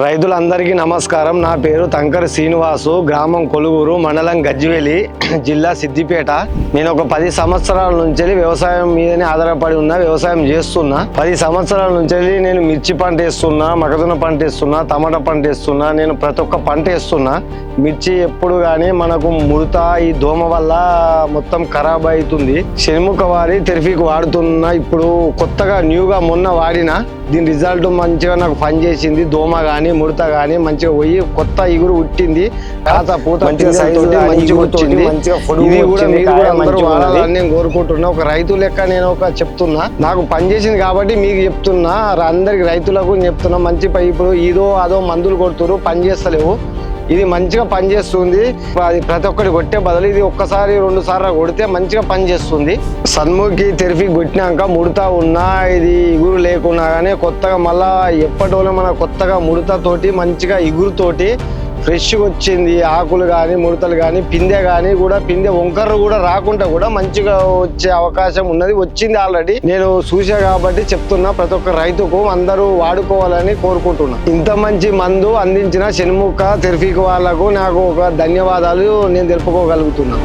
రైతులందరికీ నమస్కారం. నా పేరు తంకర శ్రీనివాసు, గ్రామం కొలుగురు, మండలం గజ్వేలి, జిల్లా సిద్దిపేట. నేను ఒక 10 సంవత్సరాల నుంచి వ్యవసాయం మీదనే ఆధారపడి ఉన్నా, వ్యవసాయం చేస్తున్నా. 10 సంవత్సరాల నుంచి నేను మిర్చి పంట వేస్తున్నా, మొక్కజొన్న పంట వేస్తున్నా, టమాటా పంట వేస్తున్నా. నేను ప్రతి ఒక్క పంట వేస్తున్నా. మిర్చి ఎప్పుడు కానీ మనకు ముడత ఈ దోమ వల్ల మొత్తం ఖరాబ్ అవుతుంది. షణ్ముఖ వారి తెరఫీకి వాడుతున్నా. ఇప్పుడు కొత్తగా న్యూగా మొన్న వాడినా. దీని రిజల్ట్ మంచిగా నాకు పని చేసింది. దోమ కానీ ముడత కానీ మంచిగా పోయి కొత్త ఇగురు ఉట్టింది. కాత పూత మంచిగా వాడాలని నేను కోరుకుంటున్నా. ఒక రైతు లెక్క నేను చెప్తున్నా, నాకు పని చేసింది కాబట్టి మీకు చెప్తున్నా. అందరికి రైతులకు చెప్తున్నా, మంచి ఇప్పుడు ఇదో అదో మందులు కొడుతున్నారు, పని చేస్తలేవు. ఇది మంచిగా పనిచేస్తుంది. అది ప్రతి ఒక్కటి కొట్టే బదులు ఇది ఒక్కసారి 2 సార్లు కొడితే మంచిగా పనిచేస్తుంది. సన్ముఖి తెరఫీ కొట్టినాక ముడతా ఉన్నా, ఇది ఇగురు లేకున్నా కానీ కొత్తగా మళ్ళా ఎప్పటిలో మన కొత్తగా ముడతతోటి మంచిగా ఇగురుతోటి ఫ్రెష్గా వచ్చింది. ఆకులు కానీ ముడతలు కానీ పిందె కానీ కూడా పిందె వంకర్రు కూడా రాకుండా కూడా మంచిగా వచ్చే అవకాశం ఉన్నది. వచ్చింది ఆల్రెడీ. నేను చూసా కాబట్టి చెప్తున్నా, ప్రతి ఒక్క రైతుకు అందరూ వాడుకోవాలని కోరుకుంటున్నా. ఇంత మంచి మందు అందించిన షణ్ముఖ తెరఫీకి వాళ్లకు నాకు ఒక ధన్యవాదాలు నేను తెలుపుకోగలుగుతున్నా.